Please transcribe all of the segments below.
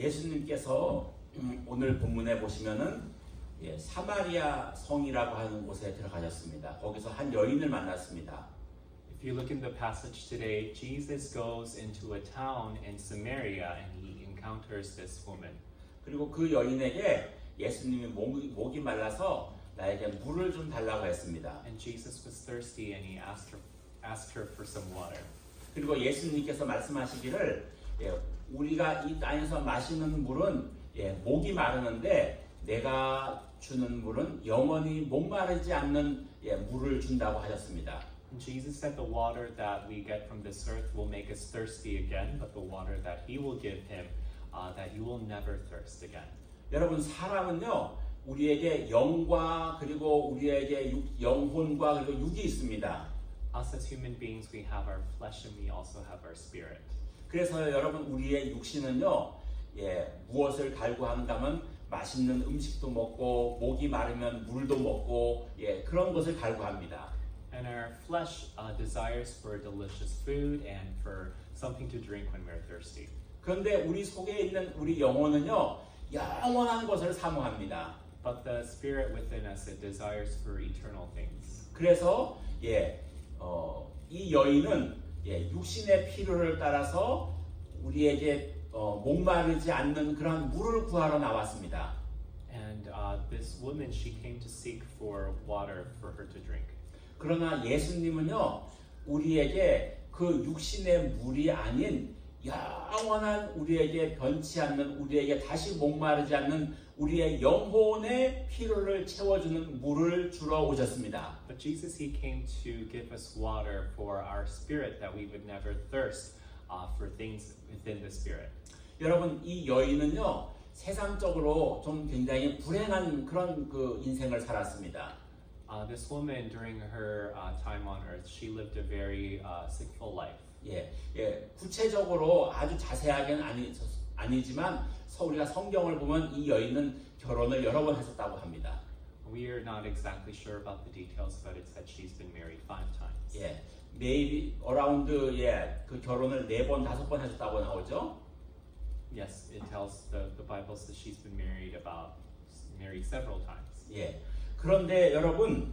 예수님께서 오늘 본문에 보시면은 사마리아 성이라고 하는 곳에 들어가셨습니다. 거기서 한 여인을 만났습니다. If you look in the passage today, Jesus goes into a town in Samaria and he encounters this woman. 그리고 그 여인에게 예수님이 목이 말라서 나에게 물을 좀 달라고 했습니다. And Jesus was thirsty and he asked her for some water. 그리고 예수님께서 말씀하시기를 우리가 이 땅에서 마시는 물은 목이 마르는데 내가 주는 물은 영원히 목마르지 않는 물을 준다고 하셨습니다. And Jesus said the water that we get from this earth will make us thirsty again, but the water that he will give him, that you will never thirst again. 여러분 사람은요 우리에게 영과 그리고 우리에게 영혼과 그리고 육이 있습니다. Us as human beings, we have our flesh and we also have our spirit. 그래서 여러분 우리의 육신은요 무엇을 갈구하는가 하면 맛있는 음식도 먹고 목이 마르면 물도 먹고 그런 것을 갈구합니다. And our flesh desires for delicious food and for something to drink when we're thirsty. 그런데 우리 속에 있는 우리 영혼은요 영원한 것을 사모합니다. But the spirit within us, it desires for eternal things. 그래서 이 여인은 육신의 필요를 따라서 우리에게 목마르지 않는 그런 물을 구하러 나왔습니다. And this woman, she came to seek for water for her to drink. 그러나 예수님은요 우리에게 그 육신의 물이 아닌 영원한 우리에게 변치 않는 우리에게 다시 목마르지 않는 우리의 영혼의 필요를 채워주는 물을 주러 오셨습니다. But Jesus, he came to give us water for our spirit that we would never thirst for things within the spirit. 여러분 이 여인은요 세상적으로 좀 굉장히 불행한 그런 그 인생을 살았습니다. This woman, during her time on earth, she lived a very sinful life. 구체적으로 아주 자세하게는 아니지만 우리가 성경을 보면 이 여인은 결혼을 여러 번 했었다고 합니다. We are not exactly sure about the details, but it said she's been married 5 times. maybe around 그 결혼을 4번, 5번 했었다고 나오죠. Yes, it tells the Bible says she's been married several times. 그런데 여러분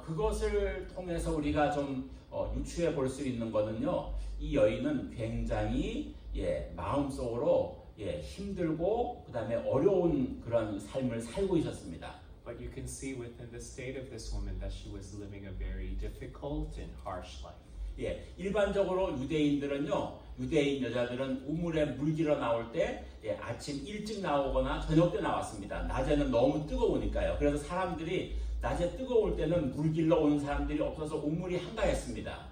그것을 통해서 우리가 좀 유추해 볼 수 있는 거는요. 이 여인은 굉장히 마음속으로 힘들고 그다음에 어려운 그런 삶을 살고 있었습니다. But you can see within the state of this woman that she was living a very difficult and harsh life. 일반적으로 유대인 여자들은 우물에 물 길어 나올 때 아침 일찍 나오거나 저녁 때 나왔습니다. 낮에는 너무 뜨거우니까요. 그래서 사람들이 낮에 뜨거울 때는 물 길러 오는 사람들이 없어서 우물이 한가했습니다.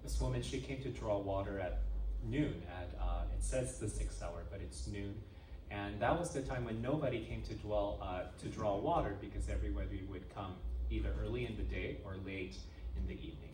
This woman, she came to draw water at noon. It says the 6th hour, but it's noon. And that was the time when nobody came to draw water because everybody would come either early in the day or late in the evening.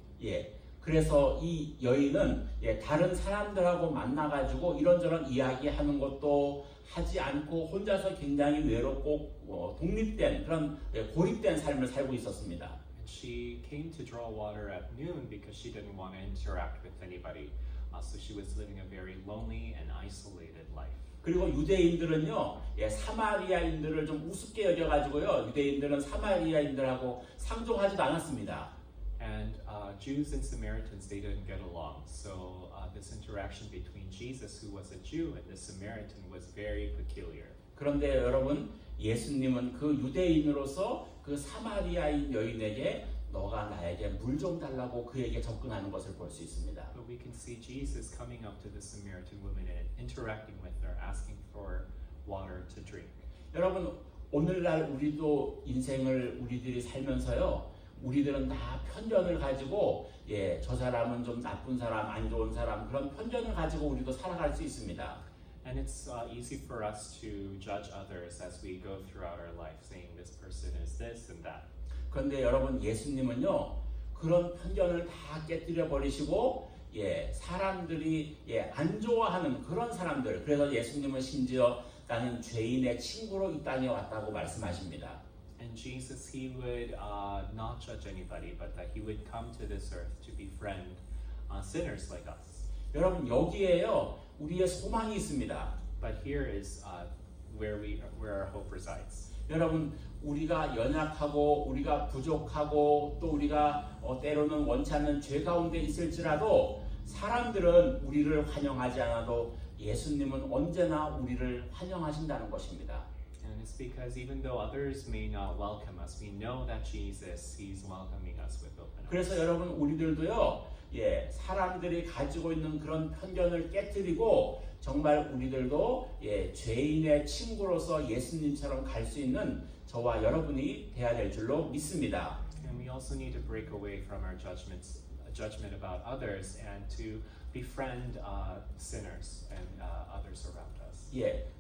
그래서 이 여인은 다른 사람들하고 만나가지고 이런저런 이야기하는 것도 하지 않고 혼자서 굉장히 외롭고 독립된 그런 고립된 삶을 살고 있었습니다. And she came to draw water at noon because she didn't want to interact with anybody. So she was living a very lonely and isolated life. 그리고 유대인들은요, 사마리아인들을 좀 우습게 여겨가지고요, 유대인들은 사마리아인들하고 상종하지도 않았습니다. And Jews and Samaritans, they didn't get along. So this interaction between Jesus, who was a Jew, and the Samaritan was very peculiar. 그런데 여러분, 예수님은 그 유대인으로서 그 사마리아인 여인에게 너가 나에게 물 좀 달라고 그에게 접근하는 것을 볼 수 있습니다. But we can see Jesus coming up to the Samaritan woman and interacting with her, asking for water to drink. 여러분, 오늘날 우리도 인생을 우리들이 살면서요. 우리들은 다 편견을 가지고 저 사람은 좀 나쁜 사람, 안 좋은 사람 그런 편견을 가지고 우리도 살아갈 수 있습니다. And it's easy for us to judge others as we go throughout our life, saying this person is this and that. 그런데 여러분 예수님은요 그런 편견을 다 깨뜨려 버리시고 사람들이 안 좋아하는 그런 사람들 그래서 예수님은 심지어 나는 죄인의 친구로 이 땅에 왔다고 말씀하십니다. And Jesus, he would not judge anybody, but that he would come to this earth to befriend sinners like us. 여러분 여기에요 우리의 소망이 있습니다. But here is where our hope resides. 여러분, 우리가 연약하고 우리가 부족하고 또 우리가 때로는 원치 않는 죄 가운데 있을지라도 사람들은 우리를 환영하지 않아도 예수님은 언제나 우리를 환영하신다는 것입니다. And it's because even though others may not welcome us, we know that Jesus, He's welcoming us with open arms. 그래서 여러분 우리들도요, 사람들이 가지고 있는 그런 편견을 깨뜨리고 정말 우리들도 죄인의 친구로서 예수님처럼 갈 수 있는 저와 여러분이 돼야 될 줄로 믿습니다. And we also need to break away from our judgment about others and to befriend sinners and others around us.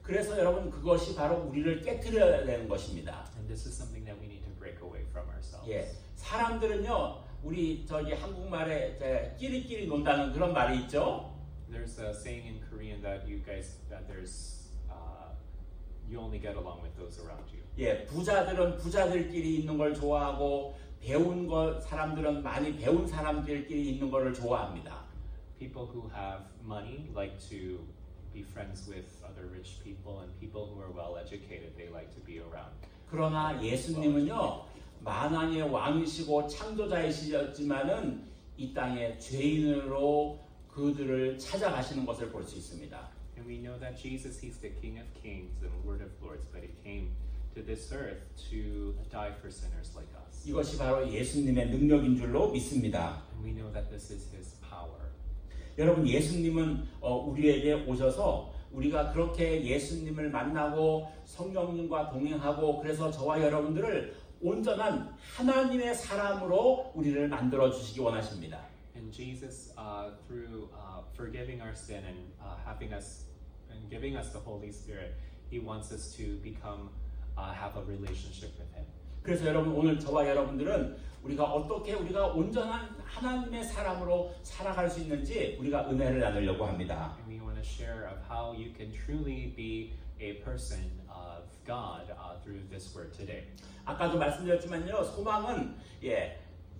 그래서 여러분 그것이 바로 우리를 깨뜨려야 되는 것입니다. And this is something that we need to break away from ourselves. 사람들은요, 우리 저기 한국말에 끼리끼리 논다는 그런 말이 있죠. There's a saying in Korean that there's you only get along with those around you. 부자들은 부자들끼리 있는 걸 좋아하고 배운 거 사람들은 많이 배운 사람들끼리 있는 거를 좋아합니다. People who have money like to be friends with other rich people, and people who are well educated they like to be around. 그러나 예수님은요, 만왕의 왕이시고 창조자이시지만은 이 땅에 죄인으로 그들을 찾아가시는 것을 볼 수 있습니다. And we know that Jesus, He's the King of Kings and Lord of Lords, but He came to this earth to die for sinners like us. 이것이 바로 예수님의 능력인 줄로 믿습니다. And we know that this is His power. 여러분, 예수님은 우리에게 오셔서 우리가 그렇게 예수님을 만나고 성령님과 동행하고 그래서 저와 여러분들을 온전한 하나님의 사람으로 우리를 만들어 주시기 원하십니다. And Jesus, through forgiving our sin and having us and giving us the Holy Spirit, He wants us to have a relationship with Him. 그래서 여러분 오늘 저와 여러분들은 우리가 어떻게 우리가 온전한 하나님의 사람으로 살아갈 수 있는지 우리가 은혜를 나누려고 합니다. And we want to share of how you can truly be a person of God through this word today. 아까도 말씀드렸지만요, 소망은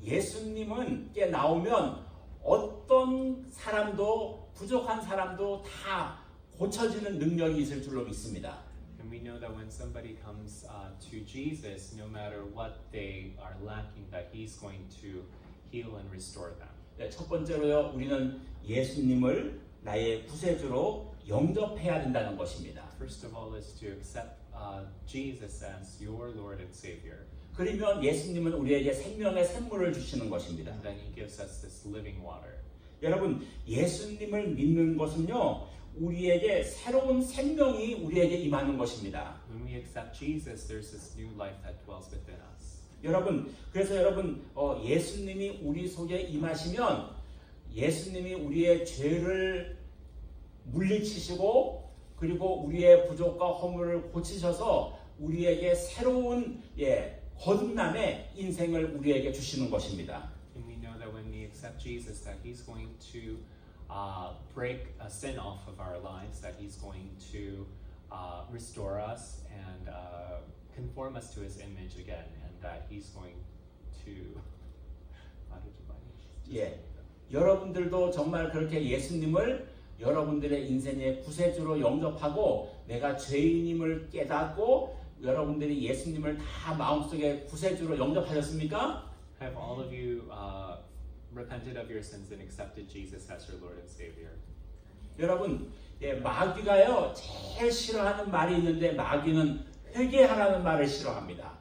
예수님은 나오면 어떤 사람도 부족한 사람도 다 고쳐지는 능력이 있을 줄로 믿습니다. And we know that when somebody comes to Jesus, no matter what they are lacking, that He's going to heal and restore them. 첫 번째로요, 우리는 예수님을 나의 구세주로 영접해야 된다는 것입니다. First of all is to accept Jesus as your Lord and Savior. 그러면 예수님은 우리에게 생명의 샘물을 주시는 것입니다. And then He gives us this living water. 여러분, 예수님을 믿는 것은요, 우리에게 새로운 생명이 우리에게 임하는 것입니다. When we accept Jesus, there's this new life that dwells within us. 여러분, 그래서 여러분 예수님이 우리 속에 임하시면 예수님이 우리의 죄를 물리치시고 그리고 우리의 부족과 허물을 고치셔서 우리에게 새로운 거듭남의 인생을 우리에게 주시는 것입니다. And we know that when we accept Jesus, that He's going to break a sin off of our lives, that He's going to restore us and conform us to His image again, and that He's going to 여러분들도 정말 그렇게 예수님을 여러분들의 인생의 구세주로 영접하고 내가 죄인임을 깨닫고 여러분들이 예수님을 다 마음속에 구세주로 영접하셨습니까? Have all of you repented of your sins and accepted Jesus as your Lord and Savior? 여러분, 마귀가요 제일 싫어하는 말이 있는데 마귀는 회개하라는 말을 싫어합니다.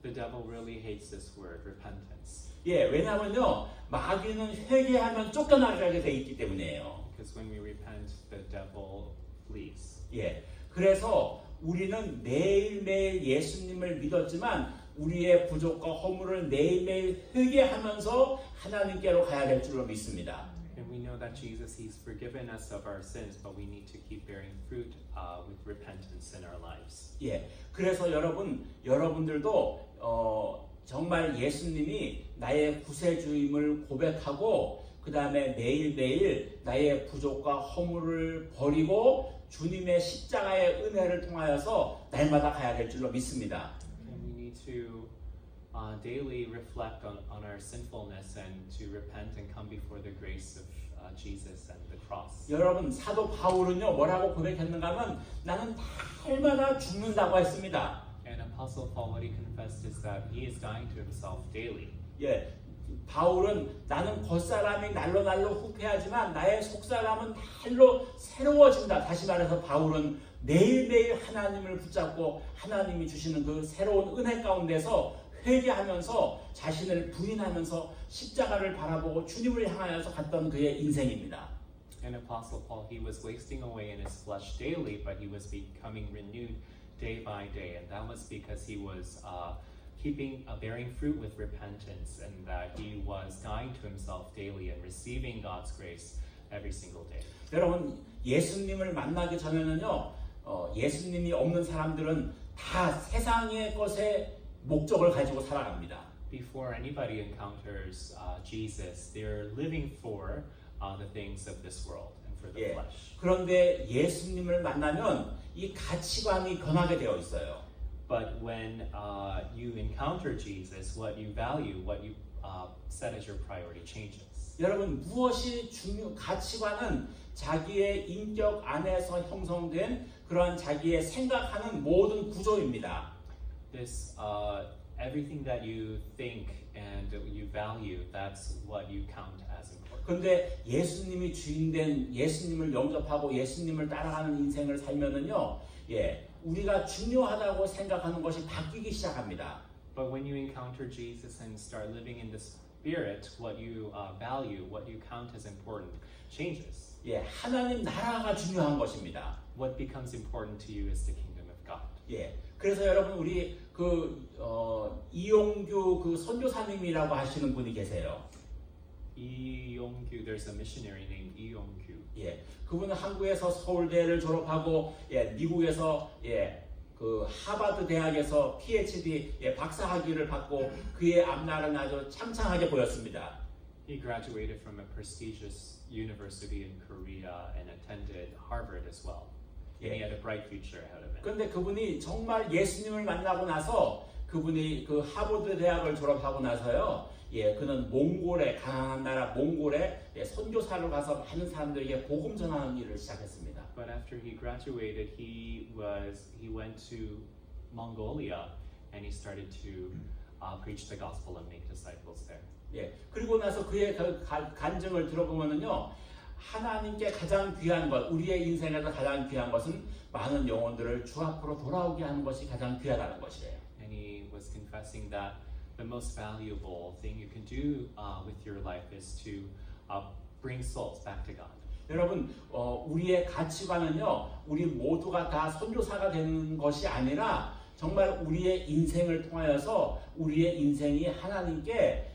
The devil really hates this word, repentance. 왜냐하면요 마귀는 회개하면 쫓겨나게 돼 있기 때문이에요. Because when we repent, the devil flees. 그래서 우리는 매일매일 예수님을 믿었지만 우리의 부족과 허물을 매일매일 회개하면서 하나님께로 가야 될 줄로 믿습니다. And we know that Jesus, He's forgiven us of our sins, but we need to keep bearing fruit with repentance in our lives. 그래서 여러분들도 정말 예수님이 나의 구세주임을 고백하고 그 다음에 매일매일 나의 부족과 허물을 버리고 주님의 십자가의 은혜를 통하여서 날마다 가야 될 줄로 믿습니다. And we need to daily reflect on our sinfulness and to repent and come before the grace of Jesus and the cross. 여러분 사도 바울은요 뭐라고 고백했는가 하면 나는 날마다 죽는다고 했습니다. And Apostle Paul, what he confessed is that he is dying to himself daily. 예, 바울은 나는 겉사람이 날로 후패하지만 나의 속사람은 날로 새로워진다. 다시 말해서 바울은 매일매일 하나님을 붙잡고 하나님이 주시는 그 새로운 은혜 가운데서 회개하면서 자신을 부인하면서 십자가를 바라보고 주님을 향하여서 갔던 그의 인생입니다. And Apostle Paul, he was wasting away in his flesh daily, but he was becoming renewed day by day, and that was because he was bearing fruit with repentance, and that he was dying to himself daily and receiving God's grace every single day. 여러분 예수님을 만나기 전에는요 예수님이 없는 사람들은 다 세상의 것에 목적을 가지고 살아갑니다. Before anybody encounters Jesus, they're living for the things of this world and for the 예. flesh. 그런데 예수님을 만나면 이 가치관이 변하게 되어 있어요. But when you encounter Jesus, what you value, what you set as your priority changes. 여러분 무엇이 가치관은 자기의 인격 안에서 형성된 그런 자기의 생각하는 모든 구조입니다. This everything that you think and you value, that's what you count as important. 그런데 예수님이 주인된 예수님을 영접하고 예수님을 따라가는 인생을 살면은요, 예, 우리가 중요하다고 생각하는 것이 바뀌기 시작합니다. But when you encounter Jesus and start living in the Spirit, what you value, what you count as important, changes. 예, 하나님 나라가 중요한 것입니다. What becomes important to you is the kingdom of God. 예, 그래서 여러분 우리 이용규 그 선교사님이라고 하시는 분이 계세요. Lee Yong-kyu, there's a missionary named Lee Yong-kyu. 예, 그분은 한국에서 서울대를 졸업하고 예, 미국에서 예, 그 하버드 대학에서 PhD 예, 박사학위를 받고 그의 앞날은 아주 창창하게 보였습니다. He graduated from a prestigious university in Korea and attended Harvard as well. And he had a bright future ahead of him. 그런데 그분이 정말 예수님을 만나고 나서 그분이 그 하버드 대학을 졸업하고 나서요. 예, 그는 몽골에 가난한 나라 몽골에 예, 선교사로 가서 많은 사람들에게 복음 전하는 일을 시작했습니다. But after he graduated, he went to Mongolia and he started to preach the gospel and make disciples there. 예, 그리고 나서 그의 간증을 들어보면은요, 하나님께 가장 귀한 것, 우리의 인생에서 가장 귀한 것은 많은 영혼들을 주 앞으로 돌아오게 하는 것이 가장 귀하다는 것이에요. And he was confessing that the most valuable thing you can do with your life is to bring souls back to God. 여러분, 우리의 가치관은요, 우리 모두가 다 선교사가 되는 것이 아니라 정말 우리의 인생을 통하여서 우리의 인생이 하나님께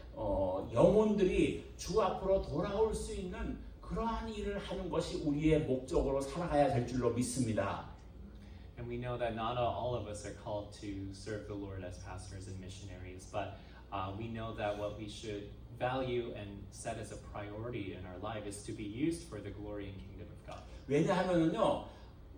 영혼들이 주 앞으로 돌아올 수 있는 그러한 일을 하는 것이 우리의 목적으로 살아가야 될 줄로 믿습니다. And we know that not all of us are called to serve the Lord as pastors and missionaries, but we know that what we should value and set as a priority in our life is to be used for the glory and kingdom of God. 왜냐하면은요,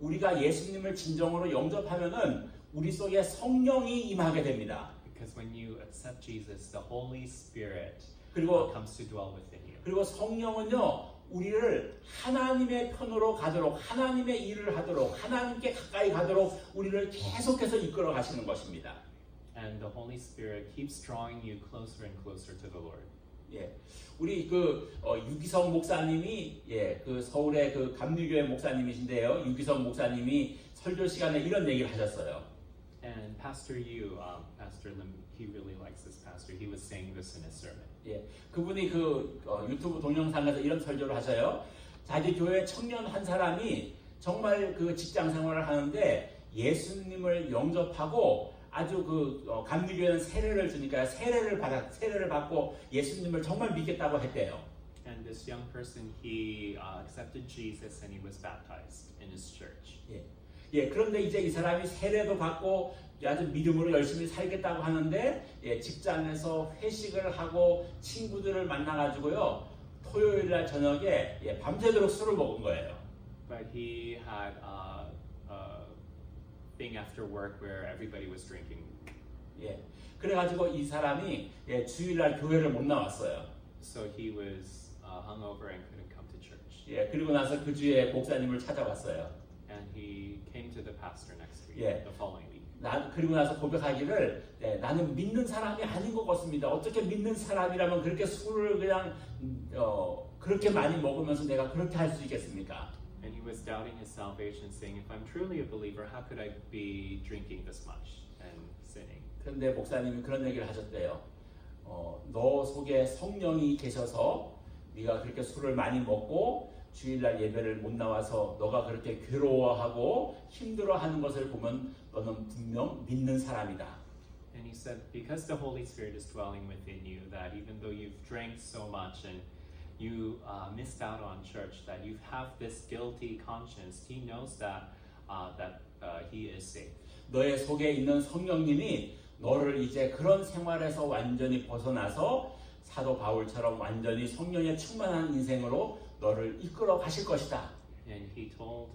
우리가 예수님을 진정으로 영접하면은 우리 속에 성령이 임하게 됩니다. Because when you accept Jesus, the Holy Spirit 그리고 comes to dwell within you. 그리고 성령은요, 우리를 하나님의 편으로 가도록, 하나님의 일을 하도록, 하나님께 가까이 가도록 우리를 계속해서 이끌어 가시는 것입니다. And the Holy Spirit keeps drawing you closer and closer to the Lord. 예, 우리 유기성 목사님이 그 서울의 그 감리교회 목사님이신데요. 유기성 목사님이 설교 시간에 이런 얘기를 하셨어요. And Pastor Yu, Pastor Lim, he really likes this pastor. He was saying this in his sermon. 예, 그분이 유튜브 동영상에서 이런 설교를 하셔요. 자기 교회 청년 한 사람이 정말 그 직장 생활을 하는데 예수님을 영접하고 아주 감리교회는 세례를 주니까 세례를 받고 예수님을 정말 믿겠다고 했대요. And this young person, he accepted Jesus and he was baptized in his church. 예, 그런데 이제 이 사람이 세례도 받고 아주 믿음으로 열심히 살겠다고 하는데 직장에서 회식을 하고 친구들을 만나가지고요 토요일 날 저녁에 밤새도록 술을 먹은 거예요. But he had a thing after work where everybody was drinking. 예, 그래가지고 이 사람이 주일날 교회를 못 나왔어요. So he was hungover and couldn't come to church. 그리고 나서 그 주에 목사님을 찾아왔어요. And he came to the pastor next week, Yeah. the following week. 그리고 나서 고백하기를 나는 믿는 사람이 아닌 것 같습니다. 어떻게 믿는 사람이라면 그렇게 술을 그냥 그렇게 많이 먹으면서 내가 그렇게 할 수 있겠습니까? And he was doubting his salvation, saying, if I'm truly a believer, how could I be drinking this much and sinning? 그런데 목사님이 그런 얘기를 하셨대요. 너 속에 성령이 계셔서 네가 그렇게 술을 많이 먹고 주일날 예배를 못 나와서 너가 그렇게 괴로워하고 힘들어하는 것을 보면 너는 분명 믿는 사람이다. And he said, because the Holy Spirit is dwelling within you, that even though you've drank so much and you missed out on church, that you have this guilty conscience, he knows that he is saved. 너의 속에 있는 성령님이 너를 이제 그런 생활에서 완전히 벗어나서 사도 바울처럼 완전히 성령에 충만한 인생으로 너를 이끌어 가실 것이다. And he told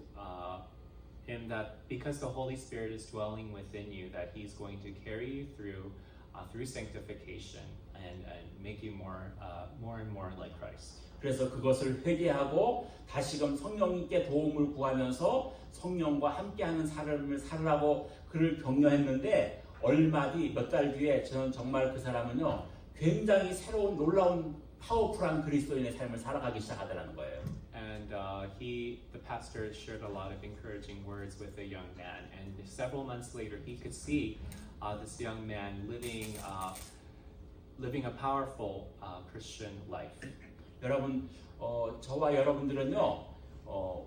him that because the Holy Spirit is dwelling within you, that he's going to carry you through sanctification and make you more and more like Christ. 그래서 그것을 회개하고 다시금 성령님께 도움을 구하면서 성령과 함께하는 삶을 살으라고 그를 격려했는데 얼마 뒤 몇 달 뒤에 저는 정말 그 사람은요 굉장히 새로운 놀라운 파워풀한 그리스도인의 삶을 살아가기 시작하더라는 거예요. And the pastor shared a lot of encouraging words with the young man. And several months later, he could see this young man living a powerful Christian life. 여러분, 저와 여러분들은요,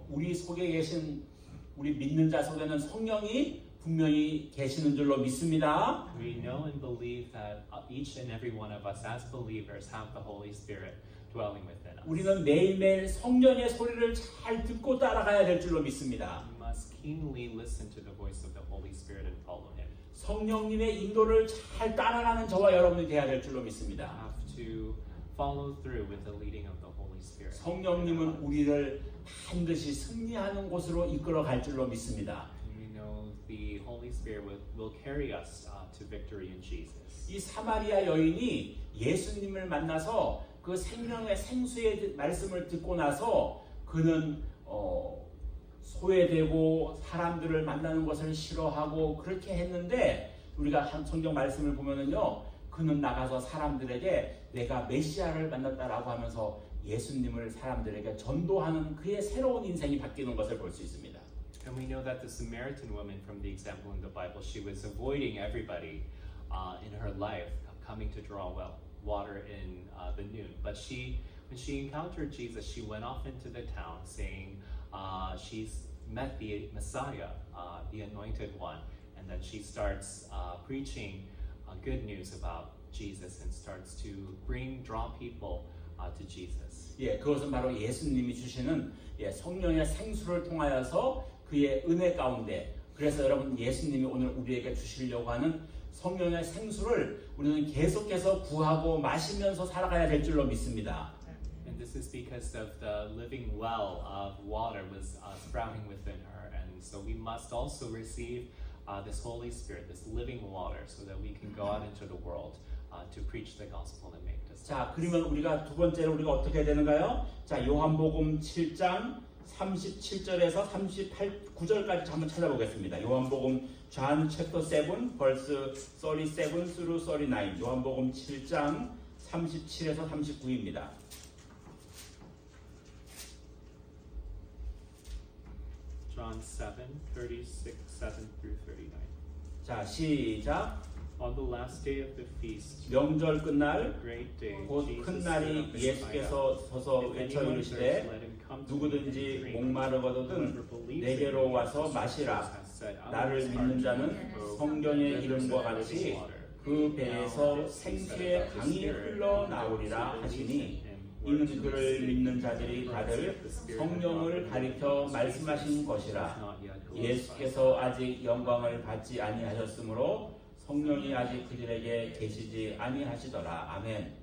우리 속에 계신 우리 믿는 자 속에는 성령이 분명히 계시는 줄로 믿습니다. We know and believe that each and every one of us as believers have the Holy Spirit dwelling within us. 우리는 매일매일 성령의 소리를 잘 듣고 따라가야 될 줄로 믿습니다. We must keenly listen to the voice of the Holy Spirit and follow Him. 성령님의 인도를 잘 따라가는 저와 여러분이 되어야 될 줄로 We 믿습니다. have to follow through with the leading of the Holy Spirit. 성령님은 우리를 반드시 승리하는 곳으로 이끌어 갈 줄로 믿습니다. We know the Holy Spirit will carry us to victory in Jesus. 이 사마리아 여인이 예수님을 만나서 그 생명의 생수의 말씀을 듣고 나서 그는 소외되고 사람들을 만나는 것을 싫어하고 그렇게 했는데 우리가 성경 말씀을 보면은요 그는 나가서 사람들에게 내가 메시아를 만났다라고 하면서 예수님을 사람들에게 전도하는 그의 새로운 인생이 바뀌는 것을 볼 수 있습니다. And we know that the Samaritan woman from the example in the Bible, she was avoiding everybody in her life coming to draw water in the noon. But when she encountered Jesus, she went off into the town saying she's met the Messiah, the Anointed One, and then she starts preaching good news about Jesus and starts to draw people to Jesus. 그것은 바로 예수님이 주시는 성령의 생수를 통하여서 그의 은혜 가운데 그래서 여러분 예수님이 오늘 우리에게 주시려고 하는 성령의 생수를 우리는 계속해서 구하고 마시면서 살아가야 될 줄로 믿습니다. And this is because of the living well of water was sprouting within her, and so we must also receive this Holy Spirit, this living water, so that we can go out into the world to preach the gospel and make disciples. 자, 그러면 우리가 두 번째로 우리가 어떻게 해야 되는가요? 자, 요한복음 7장 37절에서 38구절까지 한번 찾아보겠습니다. 요한복음 John chapter 7 verse 37 through 39. 요한복음 7장 37에서 39입니다. John 7:36, 7 through 39. 자, 시작. On the last day of the feast, 명절 끝날 the great day, 곧 Jesus 큰 stood 날이 up and cried out, 예수께서 서서 If 외쳐 anyone 이르시되 thirsts, let him come to me and 누구든지 drink. 목마르거든 Whoever believes in 내게로 me, 와서 as the 마시라. scriptures have said, out of 나를 his 믿는 heart 자는 shall flow 성경의 rivers 이름과 of 같이 living water. 그 배에서 생수의 강이 흘러나오리라 하시니 이는 그를 믿는 자들이 받을 성령을 가리켜 말씀하신 것이라. 예수께서 아직 영광을 받지 아니하셨으므로 성령이 아직 그들에게 계시지 아니하시더라. 아멘.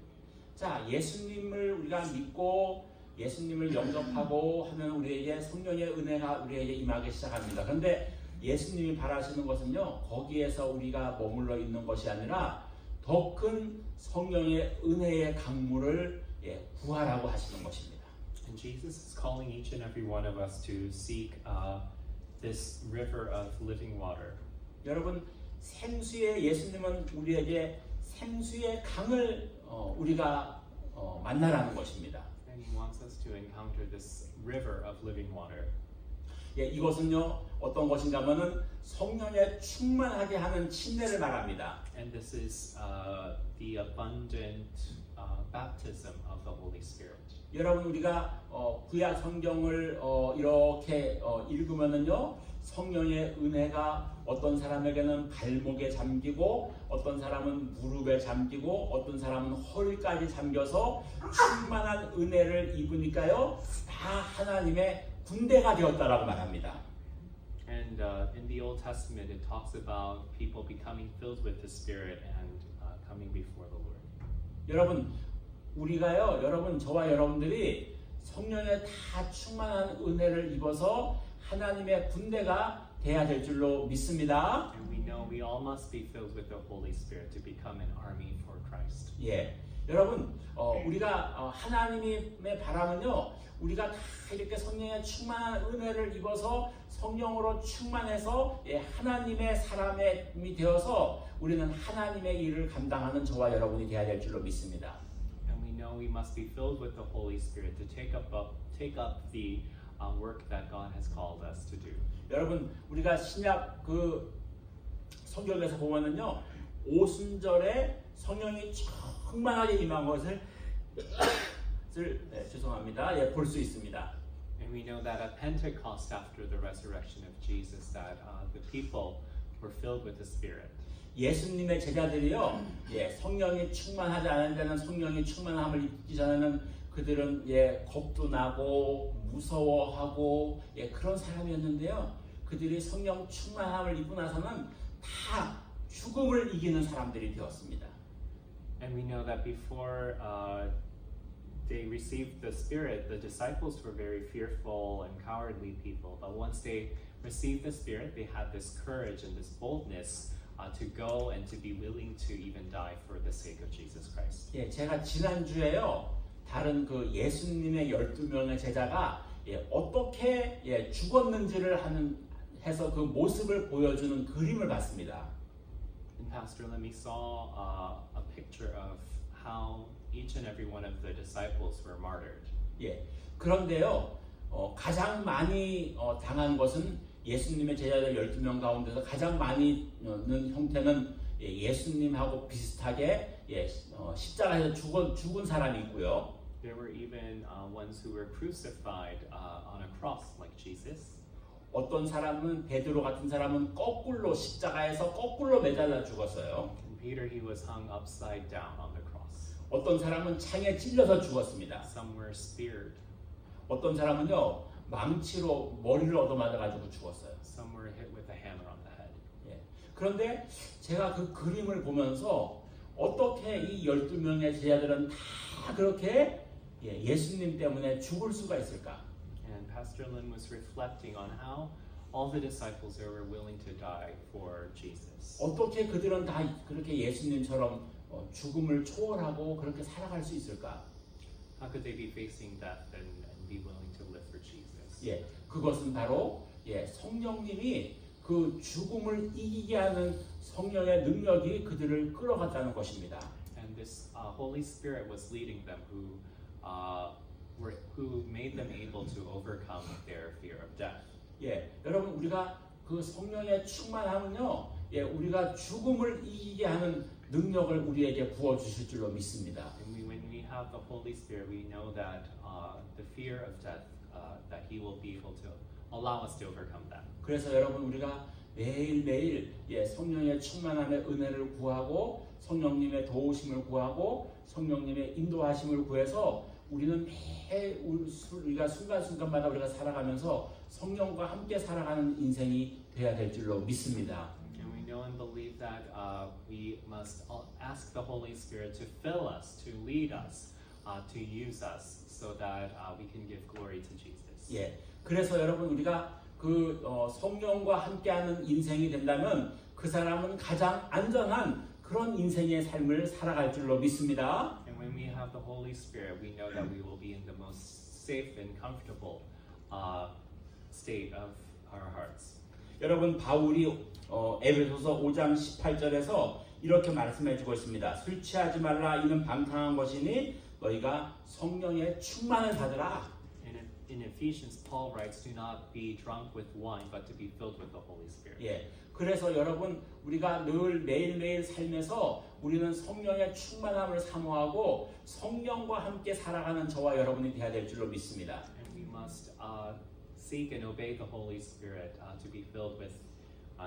자, 예수님을 우리가 믿고 예수님을 영접하고 하면 우리에게 성령의 은혜가 우리에게 임하기 시작합니다. 그런데 예수님이 바라시는 것은요, 거기에서 우리가 머물러 있는 것이 아니라 더 큰 성령의 은혜의 강물을 구하라고 하시는 것입니다. And Jesus is calling each and every one of us to seek this river of living water. 여러분 생수의 예수님은 우리에게 생수의 강을 우리가 만나라는 것입니다. And He wants us to encounter this river of living water. 이것은요 어떤 것인가 하면은 성령에 충만하게 하는 침례를 말합니다. And this is the abundant baptism of the Holy Spirit. 여러분 우리가 구약 성경을 이렇게 읽으면은요 성령의 은혜가 어떤 사람에게는 발목에 잠기고 어떤 사람은 무릎에 잠기고 어떤 사람은 허리까지 잠겨서 충만한 은혜를 입으니까요 다 하나님의 군대가 되었다라고 말합니다. And in the Old Testament, it talks about people becoming filled with the Spirit and coming before the Lord. 여러분 우리가요 여러분 저와 여러분들이 성령에 다 충만한 은혜를 입어서 하나님의 군대가 돼야 될 줄로 믿습니다. And we know we all must be filled with the Holy Spirit to become an army for Christ. 여러분 우리가 하나님의 바람은요 우리가 다 이렇게 성령의 충만한 은혜를 입어서 성령으로 충만해서 하나님의 사람이 되어서 우리는 하나님의 일을 감당하는 저와 여러분이 되어야 될 줄로 믿습니다. And we know we must be filled with the Holy Spirit to take up the work that God has called us to do. 여러분 우리가 신약 그 성경에서 보면은요 오순절에 성령이 충만하게 임한 것을 죄송합니다. 볼 수 있습니다. And we know that at Pentecost, after the resurrection of Jesus, that the people were filled with the Spirit. 예수님의 제자들이요, 성령이 충만하지 않은 데는 성령이 충만함을 입기 전에는 그들은 겁도 나고 무서워하고 그런 사람이었는데요. 그들이 성령 충만함을 입고 나서는 다 죽음을 이기는 사람들이 되었습니다. And we know that before they received the Spirit, the disciples were very fearful and cowardly people. But once they received the Spirit, they had this courage and this boldness to go and to be willing to even die for the sake of Jesus Christ. 제가 지난주에요. 다른 그 예수님의 12명의 제자가 어떻게 죽었는지를 해서 그 모습을 보여주는 그림을 봤습니다. And Pastor Lemmy saw a picture of how each and every one of the disciples were martyred. 그런데요, 가장 많이 당한 것은 예수님의 제자들 12명 가운데서 가장 많이는 형태는 예수님하고 비슷하게 십자가에서 죽은 사람이 있고요. There were even ones who were crucified on a cross like Jesus. 어떤 사람은 베드로 같은 사람은 거꾸로 십자가에서 거꾸로 매달려 죽었어요. And Peter, he was hung upside down on the cross. 어떤 사람은 창에 찔려서 죽었습니다. Some were speared. 어떤 사람은요 망치로 머리를 얻어맞아가지고 죽었어요. Some were hit with a hammer on the head. 그런데 제가 그 그림을 보면서 어떻게 이 12명의 제자들은 다 그렇게 예수님 때문에 죽을 수가 있을까? And Pastor Lim was reflecting on how all the disciples there were willing to die for Jesus. 어떻게 그들은 다 그렇게 예수님처럼 죽음을 초월하고 그렇게 살아갈 수 있을까? How could they be facing death and be willing to live for Jesus? 그것은 바로 성령님이 그 죽음을 이기게 하는 성령의 능력이 그들을 끌어갔다는 것입니다. And this Holy Spirit was leading them, who made them able to overcome their fear of death. 여러분 우리가 그 성령의 충만함은요, 우리가 죽음을 이기게 하는 능력을 우리에게 부어 주실 줄로 믿습니다. And when we have the Holy Spirit, we know that the fear of death, that He will be able to allow us to overcome that. 그래서 여러분 우리가 매일매일 성령의 충만함의 은혜를 구하고 성령님의 도우심을 구하고 성령님의 인도하심을 구해서 우리는 우리가 순간순간마다 우리가 살아가면서 성령과 함께 살아가는 인생이 되어야 될 줄로 믿습니다. And we know and believe that we must ask the Holy Spirit to fill us, to lead us, to use us, so that we can give glory to Jesus. 그래서 여러분 우리가 그 성령과 함께하는 인생이 된다면 그 사람은 가장 안전한 그런 인생의 삶을 살아갈 줄로 믿습니다. And when we have the Holy Spirit, we know that we will be in the most safe and comfortable state of our hearts. 여러분 바울이 에베소서 5장 18절에서 이렇게 말씀해주고 있습니다. 술 취하지 말라 이는 방탕한 것이니 너희가 성령의 충만을 받으라. In Ephesians, Paul writes, "Do not be drunk with wine, but to be filled with the Holy Spirit." 예, 그래서 여러분 우리가 늘 매일매일 삶에서 우리는 성령의 충만함을 사모하고 성령과 함께 살아가는 저와 여러분이 되어야 될 줄로 믿습니다. And we must seek and obey the Holy Spirit to be filled with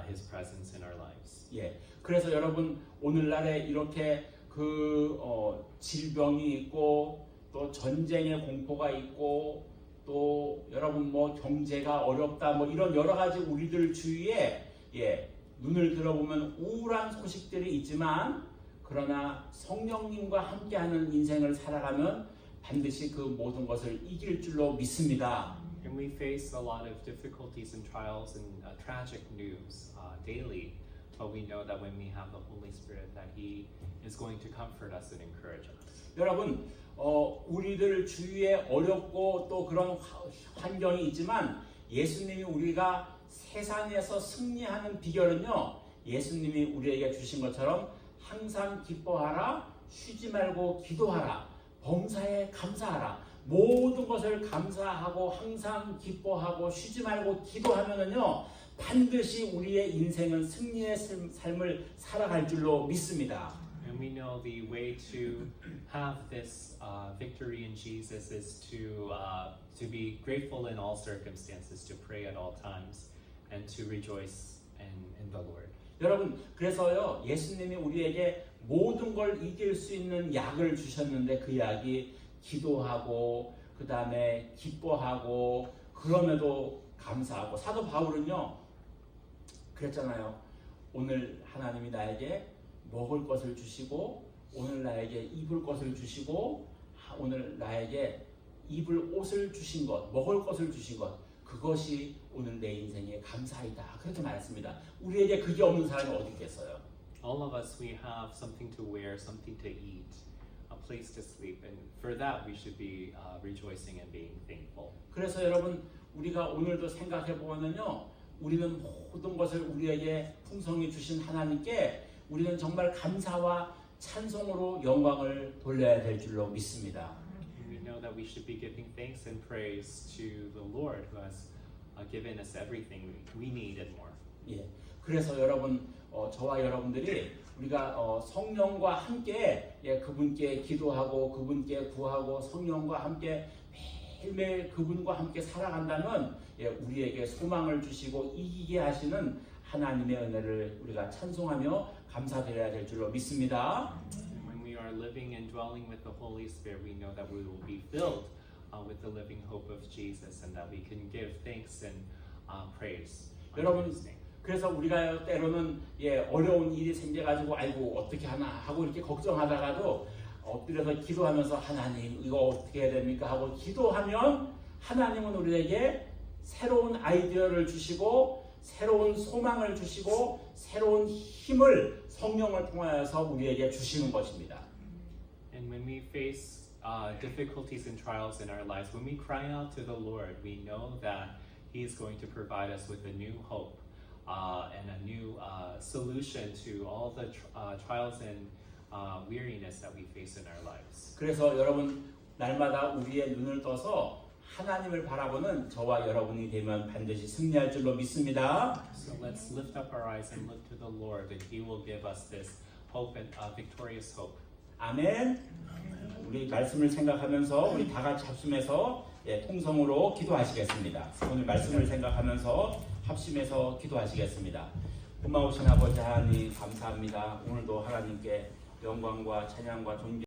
His presence in our lives. 예, 그래서 여러분 오늘날에 이렇게 질병이 있고 또 전쟁의 공포가 있고 또 여러분 뭐 경제가 어렵다 뭐 이런 여러 가지 우리들 주위에 눈을 들어보면 우울한 소식들이 있지만 그러나 성령님과 함께하는 인생을 살아가면 반드시 그 모든 것을 이길 줄로 믿습니다. And we face a lot of difficulties and trials and tragic news daily, but we know that when we have the Holy Spirit, that He is going to comfort us and encourage us. 여러분 우리들 주위에 어렵고 또 그런 환경이 있지만 예수님이 우리가 세상에서 승리하는 비결은요, 예수님이 우리에게 주신 것처럼 항상 기뻐하라, 쉬지 말고 기도하라, 범사에 감사하라. 모든 것을 감사하고 항상 기뻐하고 쉬지 말고 기도하면은요 반드시 우리의 인생은 승리의 삶을 살아갈 줄로 믿습니다. And we know the way to have this victory in Jesus is to be grateful in all circumstances, to pray at all times, and to rejoice in the Lord. 여러분 그래서요 예수님이 우리에게 모든 걸 이길 수 있는 약을 주셨는데 그 약이 기도하고 그 다음에 기뻐하고 그럼에도 감사하고 사도 바울은요 그랬잖아요. 오늘 하나님이 나에게 먹을 것을 주시고 오늘 나에게 입을 것을 주시고 오늘 나에게 입을 옷을 주신 것 먹을 것을 주신 것 그것이 오늘 내 인생의 감사이다. 그렇게 말했습니다. 우리에게 그게 없는 사람이 어디 있겠어요? All of us, we have something to wear, something to eat, a place to sleep, and for that we should be rejoicing and being thankful. 그래서 여러분 우리가 오늘도 생각해 보면요, 우리는 모든 것을 우리에게 풍성히 주신 하나님께 우리는 정말 감사와 찬송으로 영광을 돌려야 될 줄로 믿습니다. We know that we should be giving thanks and praise to the Lord who has given us everything we need and more. 예, 그래서 여러분 저와 여러분들이 우리가 성령과 함께 그분께 기도하고 그분께 구하고 성령과 함께 매일매일 그분과 함께 살아간다면 우리에게 소망을 주시고 이기게 하시는 하나님의 은혜를 우리가 찬송하며 감사드려야 될 줄로 믿습니다. And when we are living and dwelling with the Holy Spirit, we know that we will be filled with the living hope of Jesus, and that we can give thanks and praise. 여러분, 그래서 우리가 때로는 어려운 일이 생겨가지고 아이고 어떻게 하나 하고 이렇게 걱정하다가도 엎드려서 기도하면서 하나님 이거 어떻게 해야 됩니까 하고 기도하면 하나님은 우리에게 새로운 아이디어를 주시고 새로운 소망을 주시고 새로운 힘을 성령을 통하여서 우리에게 주시는 것입니다. And when we face difficulties and trials in our lives, when we cry out to the Lord, we know that He is going to provide us with a new hope and a new solution to all the trials and weariness that we face in our lives. 그래서 여러분 날마다 우리의 눈을 떠서 하나님을 바라보는 저와 여러분이 되면 반드시 승리할 줄로 믿습니다. So let's lift up our eyes and look to the Lord, and He will give us this hope and victorious hope. 아멘. 우리 말씀을 생각하면서 우리 다 같이 합심해서 통성으로 기도하시겠습니다. 오늘 말씀을 생각하면서 합심해서 기도하시겠습니다. 고마우신 아버지 하나님 감사합니다. 오늘도 하나님께 영광과 찬양과 존경